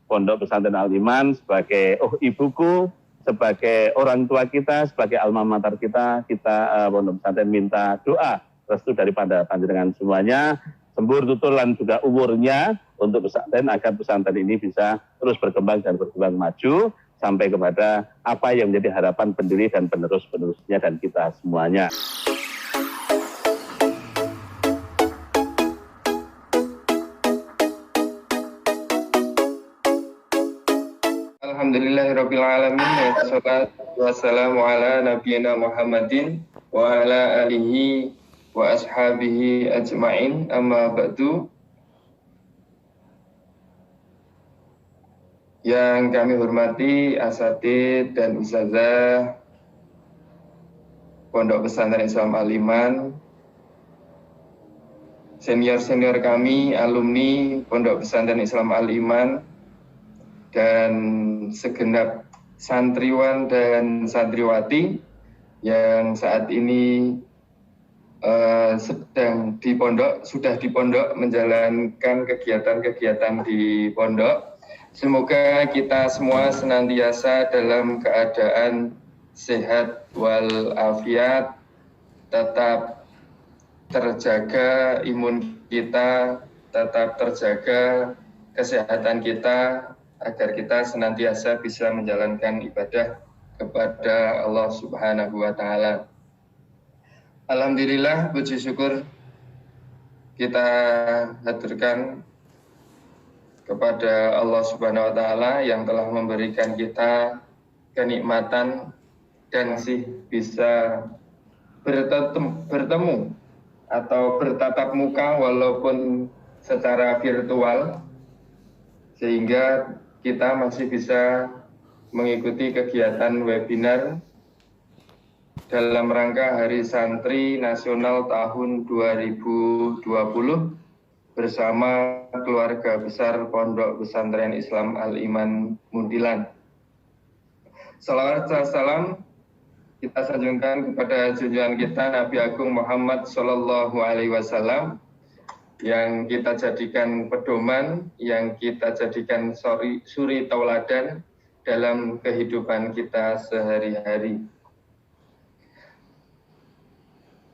Pondok Pesantren Al-Iman sebagai ibuku, sebagai orang tua kita, sebagai alma mater kita Pondok Pesantren minta doa restu daripada panjenengan semuanya, sembur tutur lan juga umurnya untuk pesantren agar pesantren ini bisa terus berkembang dan berkembang maju sampai kepada apa yang menjadi harapan pendiri dan penerus-penerusnya dan kita semuanya. Alhamdulillahirrabbilalamin. Wassalatu wassalamu ala nabiyina Muhammadin wa ala alihi wa ashabihi ajma'in, amma ba'du. Yang kami hormati asatidz dan ustazah Pondok Pesantren Islam Al-Iman, senior-senior kami, alumni Pondok Pesantren Islam Al-Iman, dan segenap santriwan dan santriwati yang saat ini sudah di pondok menjalankan kegiatan-kegiatan di pondok. Semoga kita semua senantiasa dalam keadaan sehat walafiat, tetap terjaga imun kita, tetap terjaga kesehatan kita, agar kita senantiasa bisa menjalankan ibadah kepada Allah Subhanahu wa Ta'ala. Alhamdulillah, puji syukur kita haturkan kepada Allah Subhanahu wa Ta'ala yang telah memberikan kita kenikmatan dan bisa bertemu atau bertatap muka walaupun secara virtual, sehingga kita masih bisa mengikuti kegiatan webinar dalam rangka Hari Santri Nasional tahun 2020 bersama keluarga besar Pondok Pesantren Islam Al-Iman Mundilan. Salawat dan salam kita sanjungkan kepada junjungan kita Nabi Agung Muhammad Sallallahu Alaihi Wasallam, yang kita jadikan pedoman, yang kita jadikan suri tauladan dalam kehidupan kita sehari-hari.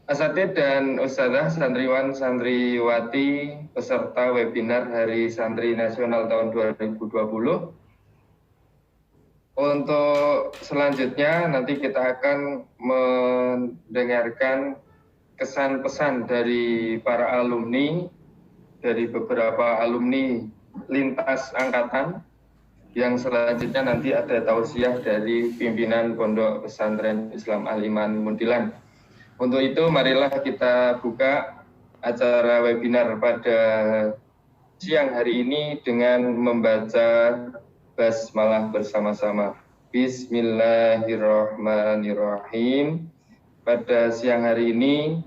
Asatidz dan ustazah, santriwan, santriwati, peserta webinar Hari Santri Nasional tahun 2020. Untuk selanjutnya nanti kita akan mendengarkan kesan pesan dari para alumni, dari beberapa alumni lintas angkatan, yang selanjutnya nanti ada tausiah dari pimpinan Pondok Pesantren Islam Al-Iman Mundilan. Untuk itu marilah kita buka acara webinar pada siang hari ini dengan membaca basmalah bersama-sama. Bismillahirrahmanirrahim. Pada siang hari ini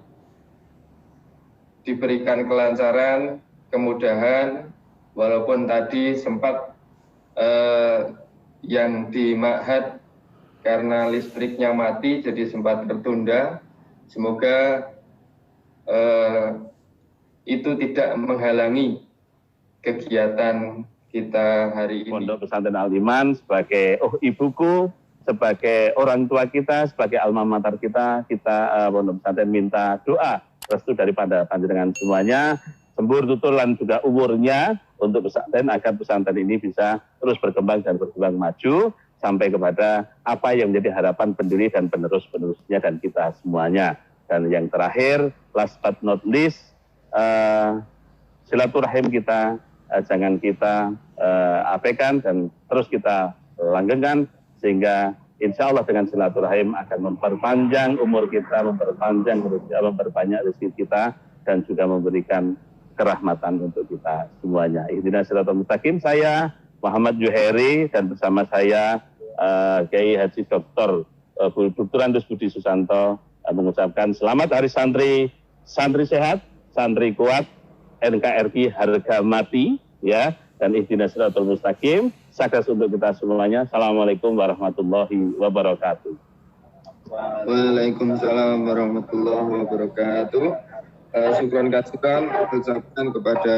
diberikan kelancaran, kemudahan, walaupun tadi sempat yang di Ma'had karena listriknya mati jadi sempat tertunda. Semoga itu tidak menghalangi kegiatan kita hari ini. Pondok Pesantren Al-Iman sebagai ibuku, sebagai orang tua kita, sebagai alma mater kita Pondok Pesantren minta doa restu daripada panjenengan semuanya, sembur tutur lan juga umurnya untuk pesantren agar pesantren ini bisa terus berkembang dan berkembang maju sampai kepada apa yang menjadi harapan pendiri dan penerus-penerusnya dan kita semuanya. Dan yang terakhir, last but not least, silaturahim kita jangan kita abaikan dan terus kita langgengkan, sehingga insya Allah dengan silaturahim akan memperpanjang umur kita, memperbanyak rezeki kita, dan juga memberikan kerahmatan untuk kita semuanya. Ihdinas siratal mustaqim. Saya Muhammad Juheri dan bersama saya Kiai Haji Dr. Dr. Budi Susanto mengucapkan selamat Hari Santri, santri sehat, santri kuat, NKRI harga mati, ya, dan ihdinas siratal mustaqim. Sukses untuk kita semuanya. Assalamualaikum warahmatullahi wabarakatuh. Waalaikumsalam warahmatullahi wabarakatuh. syukran kasihan ucapkan kepada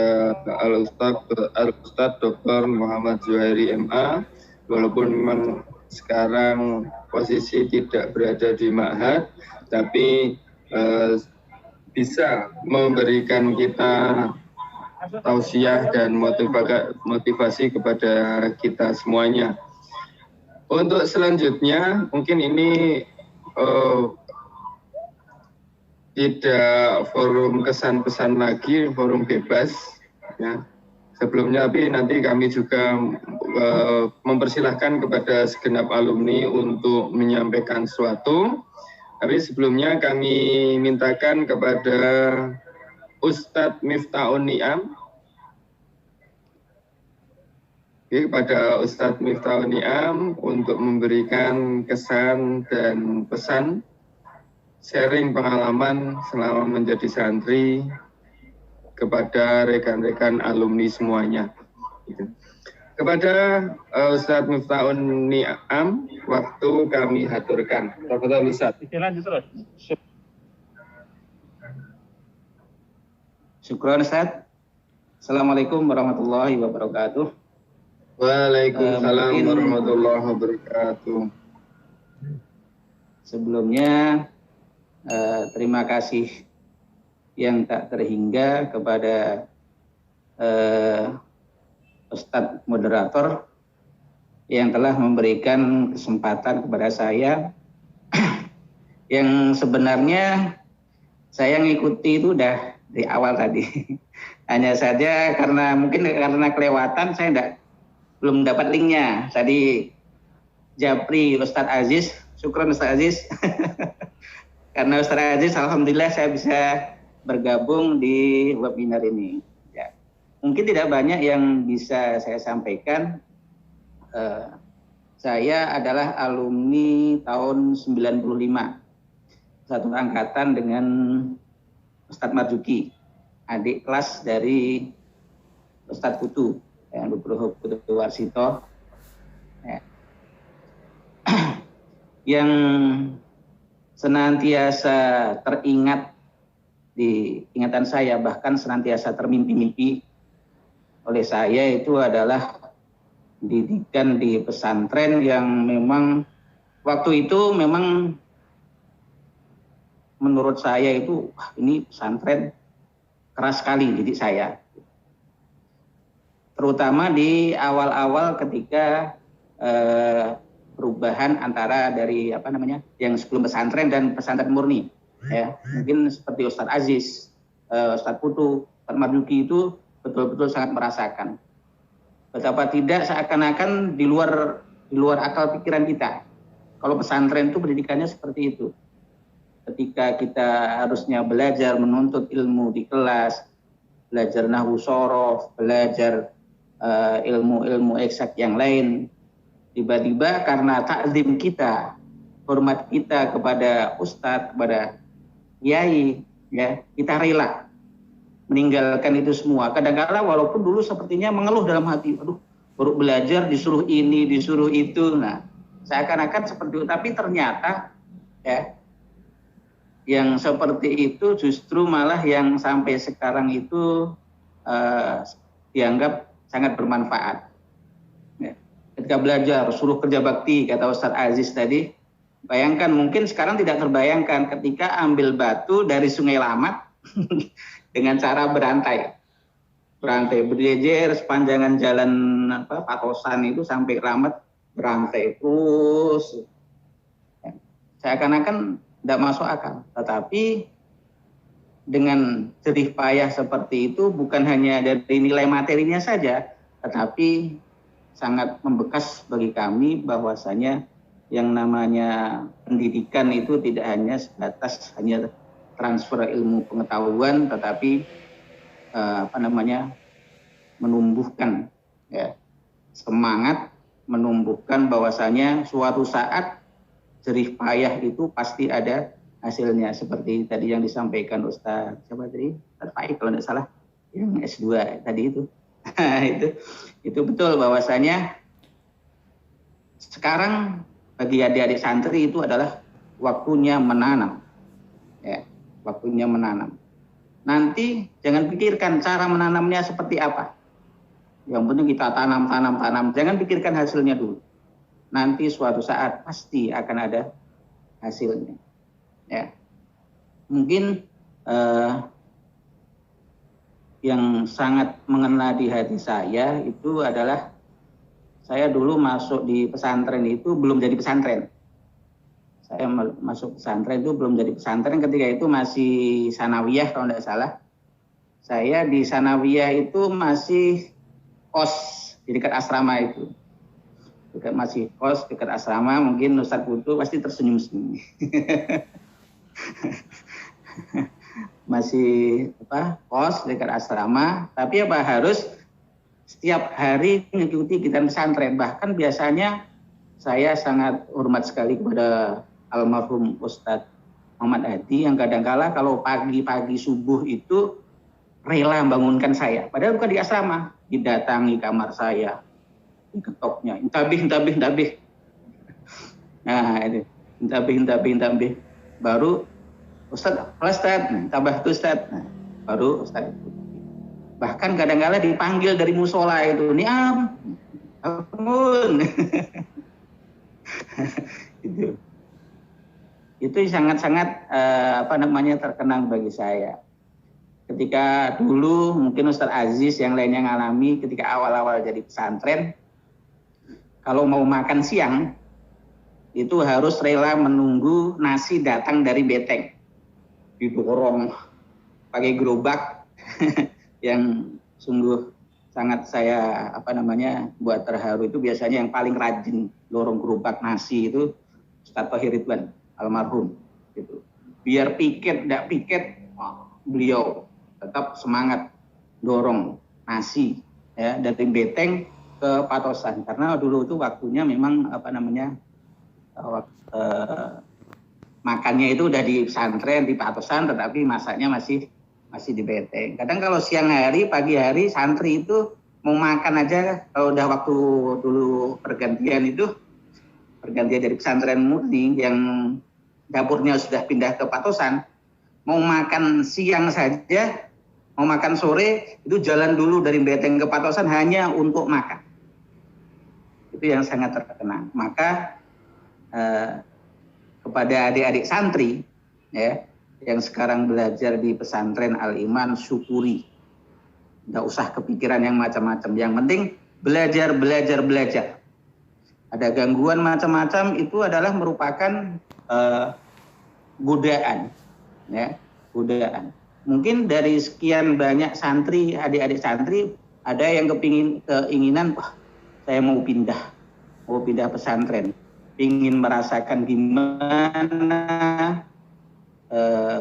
Al-Ustadz Dr. Muhammad Zuhairi MA, walaupun memang sekarang posisi tidak berada di Ma'had, tapi bisa memberikan kita tausiah dan motivasi kepada kita semuanya. Untuk selanjutnya, mungkin ini tidak forum kesan pesan lagi, forum bebas. Ya. Sebelumnya, tapi nanti kami juga mempersilahkan kepada segenap alumni untuk menyampaikan sesuatu. Tapi sebelumnya kami mintakan kepada Ustadz Miftahun Ni'am. Kepada Ustadz Miftahun Ni'am untuk memberikan kesan dan pesan, sharing pengalaman selama menjadi santri kepada rekan-rekan alumni semuanya. Kepada Ustadz Miftahun Ni'am, waktu kami haturkan. Tafadhol Ustadz. Lanjut terus. Syukran Ustadz. Assalamualaikum warahmatullahi wabarakatuh. Waalaikumsalam warahmatullahi wabarakatuh. Sebelumnya terima kasih yang tak terhingga kepada Ustadz Moderator yang telah memberikan kesempatan kepada saya yang sebenarnya saya ngikuti itu udah dari awal tadi. Hanya saja karena kelewatan saya belum dapat linknya. Tadi Japri Ustadz Aziz, syukran Ustadz Aziz. Karena Ustadz Aziz, alhamdulillah saya bisa bergabung di webinar ini. Ya. Mungkin tidak banyak yang bisa saya sampaikan. Saya adalah alumni tahun 95. Satu angkatan dengan Ustadz Marzuki, adik kelas dari Ustadz Putu. Yang Nugroho Putu Warsito, ya. Yang senantiasa teringat di ingatan saya, bahkan senantiasa termimpi-mimpi oleh saya itu adalah didikan di pesantren yang memang waktu itu memang menurut saya itu ini pesantren keras sekali didik saya. Terutama di awal-awal ketika perubahan antara dari yang sebelum pesantren dan pesantren murni, ya mungkin seperti Ustadz Aziz, Ustadz Putu, Ustadz Marzuki itu betul-betul sangat merasakan betapa tidak seakan-akan di luar akal pikiran kita. Kalau pesantren itu pendidikannya seperti itu. Ketika kita harusnya belajar menuntut ilmu di kelas, belajar nahwu shorof, belajar ilmu-ilmu eksak yang lain, tiba-tiba karena takzim kita, hormat kita kepada ustadz, kepada kiai, ya kita rela meninggalkan itu semua. Kadang-kadang walaupun dulu sepertinya mengeluh dalam hati, aduh baru belajar disuruh ini, disuruh itu, nah seakan-akan seperti itu. Tapi ternyata ya yang seperti itu justru malah yang sampai sekarang itu dianggap sangat bermanfaat. Ya. Ketika belajar, suruh kerja bakti, kata Ustadz Aziz tadi, bayangkan mungkin sekarang tidak terbayangkan ketika ambil batu dari Sungai Lamat dengan cara berantai berjejer sepanjangan jalan Patosan itu sampai Lamat berantai terus. Ya. Seakan-akan tidak masuk akal, tetapi dengan jerih payah seperti itu bukan hanya dari nilai materinya saja, tetapi sangat membekas bagi kami bahwasanya yang namanya pendidikan itu tidak hanya sebatas hanya transfer ilmu pengetahuan, tetapi menumbuhkan ya, semangat, menumbuhkan bahwasanya suatu saat jerih payah itu pasti ada hasilnya, seperti tadi yang disampaikan Ustaz siapa tadi? Ustaz Faik kalau tidak salah, yang S2 tadi itu. itu betul bahwasanya sekarang bagi adik-adik santri itu adalah waktunya menanam. Ya, waktunya menanam. nanti jangan pikirkan cara menanamnya seperti apa. Yang penting kita tanam, jangan pikirkan hasilnya dulu. Nanti suatu saat pasti akan ada hasilnya. Ya, mungkin yang sangat mengena di hati saya itu adalah saya dulu masuk di pesantren itu belum jadi pesantren. Saya masuk pesantren itu belum jadi pesantren, ketika itu masih sanawiyah kalau tidak salah. Saya di sanawiyah itu masih kos di dekat asrama itu. Masih kos dekat asrama, mungkin Ustadz Putu pasti tersenyum-senyum. Masih kos dekat asrama, tapi harus setiap hari mengikuti kegiatan pesantren. Bahkan biasanya saya sangat hormat sekali kepada almarhum Ustadz Muhammad Hadi yang kadang-kala kalau pagi-pagi subuh itu rela membangunkan saya. Padahal bukan di asrama, didatangi kamar saya, diketoknya, intabih. Nah, itu intabih. Baru Ustadz, tabah tuh Ustadz. Nah, baru Ustadz. Bahkan kadang-kala dipanggil dari musola itu, Niam, bangun. Itu sangat-sangat terkenang bagi saya. Ketika dulu mungkin Ustadz Aziz yang lainnya ngalami ketika awal-awal jadi pesantren, kalau mau makan siang itu harus rela menunggu nasi datang dari beteng, didorong pakai gerobak yang sungguh sangat saya buat terharu. Itu biasanya yang paling rajin dorong gerobak nasi itu Ustadz Thohir Ridwan almarhum gitu. Biar piket tidak piket, beliau tetap semangat dorong nasi ya dari beteng ke Patosan, karena dulu itu waktunya memang makannya itu udah di pesantren di Patosan, tetapi masaknya masih di beteng. Kadang kalau siang hari, pagi hari santri itu mau makan aja, kalau udah waktu dulu pergantian dari pesantren murni yang dapurnya sudah pindah ke Patosan, mau makan siang saja, mau makan sore, itu jalan dulu dari beteng ke Patosan hanya untuk makan. Itu yang sangat terkenang. Maka kepada adik-adik santri ya yang sekarang belajar di pesantren Al-Iman, syukuri. Nggak usah kepikiran yang macam-macam. Yang penting belajar. Ada gangguan macam-macam itu adalah merupakan godaan, ya, godaan. Mungkin dari sekian banyak santri, adik-adik santri, ada yang keinginan, saya mau pindah pesantren, ingin merasakan gimana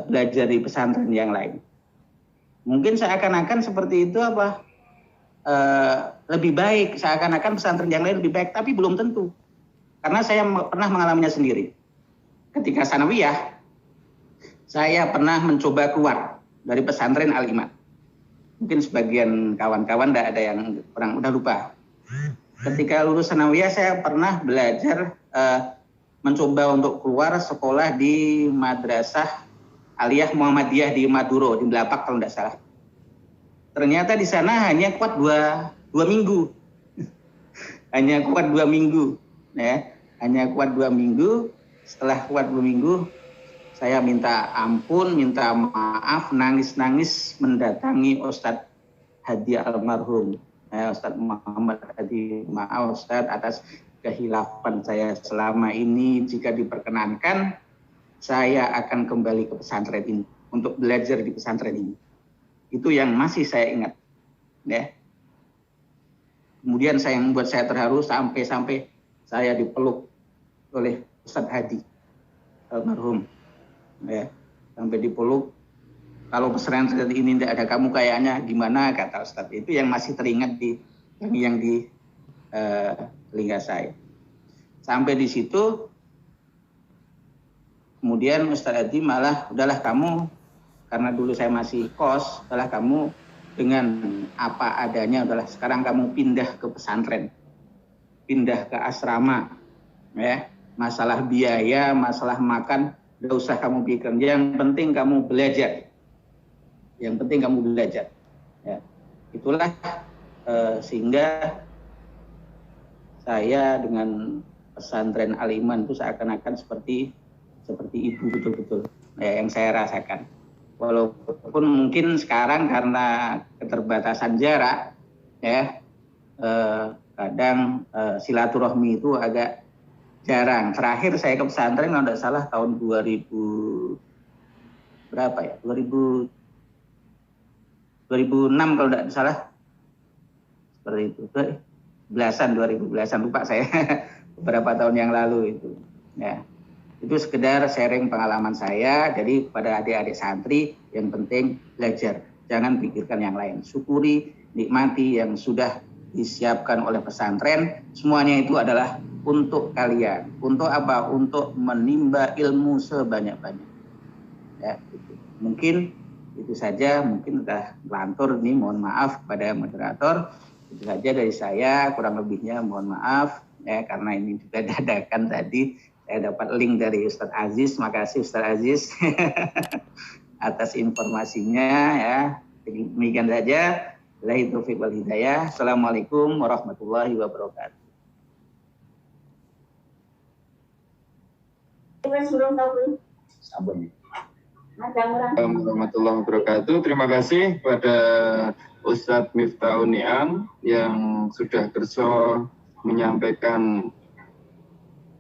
belajar di pesantren yang lain. Mungkin seakan-akan seperti itu lebih baik, seakan-akan pesantren yang lain lebih baik, tapi belum tentu. Karena saya pernah mengalaminya sendiri. Ketika sanawiyah, saya pernah mencoba keluar dari pesantren Al-Iman. Mungkin sebagian kawan-kawan ada yang udah lupa. Ketika lulus sanawiyah, saya pernah belajar mencoba untuk keluar sekolah di Madrasah Aliyah Muhammadiyah di Maduro, di Belapak kalau tidak salah. Ternyata di sana hanya kuat dua minggu. Hanya kuat 2 minggu. Ya. Hanya kuat 2 minggu. Setelah kuat 2 minggu, saya minta ampun, minta maaf, nangis-nangis mendatangi Ustadz Hadi almarhum. Ustadz Muhammad Hadi, maaf Ustadz atas kehilafan saya selama ini. Jika diperkenankan, saya akan kembali ke pesantren ini untuk belajar di pesantren ini. Itu yang masih saya ingat, ya. Kemudian yang membuat saya terharu sampai saya dipeluk oleh Ustadz Hadi almarhum, ya. Sampai dipeluk. Kalau pesantren ini tidak ada kamu kayaknya gimana, kata Ustadz. Itu yang masih teringat di telinga saya. Sampai di situ, kemudian Ustadz Hadi malah, udahlah kamu, karena dulu saya masih kos, udahlah kamu dengan apa adanya, udahlah sekarang kamu pindah ke pesantren, pindah ke asrama, ya. Masalah biaya, masalah makan, tidak usah kamu pikirkan. Yang penting kamu belajar. yang penting kamu belajar. Ya. Itulah sehingga saya dengan pesantren Al-Iman itu seakan-akan seperti ibu betul-betul yang saya rasakan. Walaupun mungkin sekarang karena keterbatasan jarak, ya kadang silaturahmi itu agak jarang. Terakhir saya ke pesantren kalau tidak salah tahun 2000 berapa ya? 2006 kalau tidak salah. Seperti itu. 2010-an lupa saya. Beberapa tahun yang lalu itu. Ya. Itu sekedar sharing pengalaman saya. Jadi pada adik-adik santri yang penting belajar. Jangan pikirkan yang lain. Syukuri, nikmati yang sudah disiapkan oleh pesantren. Semuanya itu adalah untuk kalian. Untuk apa? Untuk menimba ilmu sebanyak-banyak. Ya, gitu. Mungkin itu saja. Mungkin sudah lantur nih. Mohon maaf kepada moderator. Itu saja dari saya. Kurang lebihnya mohon maaf. Ya, karena ini juga dadakan tadi. Saya dapat link dari Ustadz Aziz. Makasih Ustadz Aziz atas informasinya. Ya, demikian saja. Billahi taufiq wal hidayah. Assalamualaikum warahmatullahi wabarakatuh. Assalamualaikum warahmatullahi wabarakatuh. Terima kasih kepada Ustadz Miftahul Ni'am yang sudah kerso menyampaikan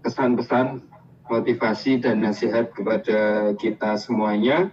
kesan-pesan motivasi dan nasihat kepada kita semuanya.